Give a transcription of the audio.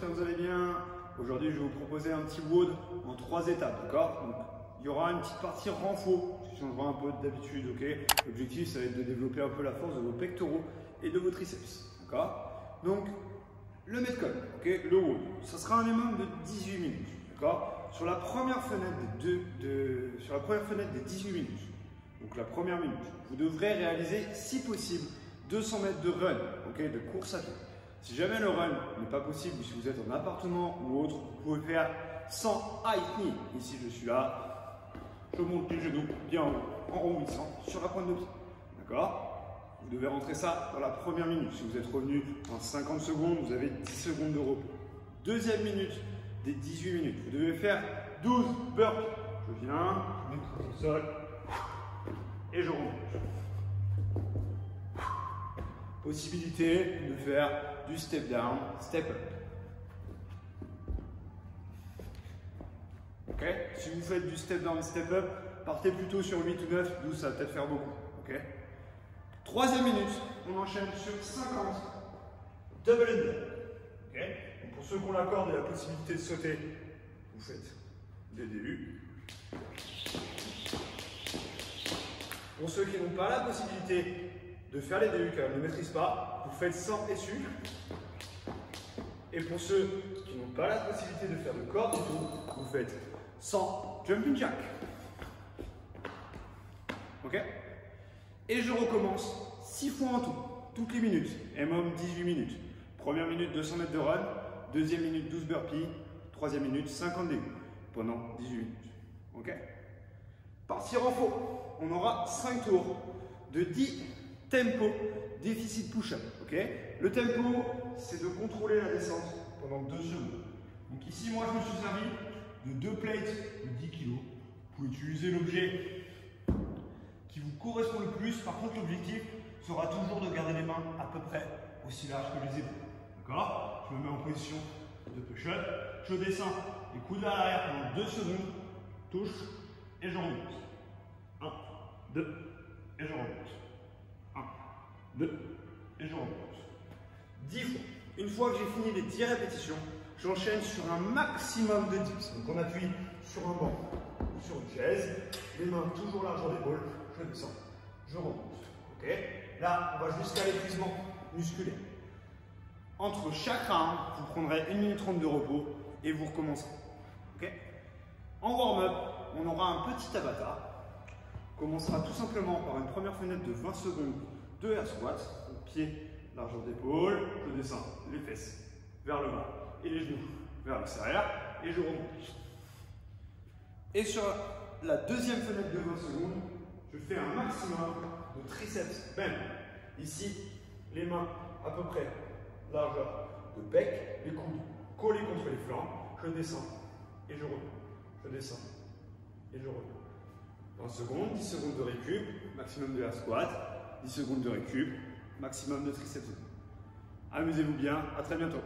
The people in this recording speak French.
j'espère que vous allez bien. Aujourd'hui, je vais vous proposer un petit WOD en 3 étapes, d'accord? Donc, il y aura une petite partie renfort qui changera un peu d'habitude, ok? L'objectif, ça va être de développer un peu la force de vos pectoraux et de vos triceps, d'accord? Donc, le Metcon, ok? Le WOD, ça sera un minimum de 18 minutes, d'accord? Sur la première fenêtre des 18 minutes, donc la première minute, vous devrez réaliser, si possible, 200 mètres de run, ok, de course à pied. Si jamais le run n'est pas possible, si vous êtes en appartement ou autre, vous pouvez faire 100 high knee. Ici, je suis là, je monte les genoux bien en haut, en rebondissant sur la pointe de pied. D'accord? Vous devez rentrer ça dans la première minute. Si vous êtes revenu en 50 secondes, vous avez 10 secondes de repos. Deuxième minute des 18 minutes, vous devez faire 12 burpees. Je viens, je m'écrase au sol et je remonte. Possibilité de faire du step down, step up. Ok? Si vous faites du step down, step up, partez plutôt sur 8 ou 9, 12 ça va peut-être faire beaucoup. Ok? Troisième minute, on enchaîne sur 50 double and. Ok? Donc pour ceux qui ont la corde et la possibilité de sauter, vous faites des DU. Pour ceux qui n'ont pas la possibilité de faire les DU car ils ne maîtrisent pas, vous faites 100 essuies. Et pour ceux qui n'ont pas la possibilité de faire de corde du tout, vous faites 100 jumping jack. Ok? Et je recommence 6 fois en tout, toutes les minutes, minimum 18 minutes. Première minute, 200 mètres de run. Deuxième minute, 12 burpees. Troisième minute, 50 DU pendant 18 minutes. Ok? Partir en faux, on aura 5 tours de 10 tempo déficit push-up. Okay? Le tempo, c'est de contrôler la descente pendant 2 secondes. Donc ici, moi, je me suis servi de 2 plates de 10 kg. Vous pouvez utiliser l'objet qui vous correspond le plus. Par contre, l'objectif sera toujours de garder les mains à peu près aussi larges que les épaules. D'accord? Je me mets en position de push-up. Je descends les coudes à l'arrière pendant 2 secondes. Touche et je remonte. 1, 2 et je remonte. 1, 2 et je remonte. 10 fois. Une fois que j'ai fini les 10 répétitions, j'enchaîne sur un maximum de dips. Donc on appuie sur un banc ou sur une chaise, les mains toujours largeur d'épaule, je descends, je remonte. Ok? Là, on va jusqu'à l'épuisement musculaire. Entre chaque round, vous prendrez 1 minute 30 de repos et vous recommencerez. Ok? En warm-up, on aura un petit tabata. On commencera tout simplement par une première fenêtre de 20 secondes de air squat, donc pied, largeur d'épaule, je descends les fesses vers le bas et les genoux vers l'extérieur et je remonte. Et sur la deuxième fenêtre de 20 secondes, je fais un maximum de triceps bend. Ici, les mains à peu près largeur de pec, les coudes collés contre les flancs, je descends et je remonte. Je descends et je remonte. 20 secondes, 10 secondes de récup, maximum de air squat, 10 secondes de récup, maximum de triceps. Amusez-vous bien, à très bientôt.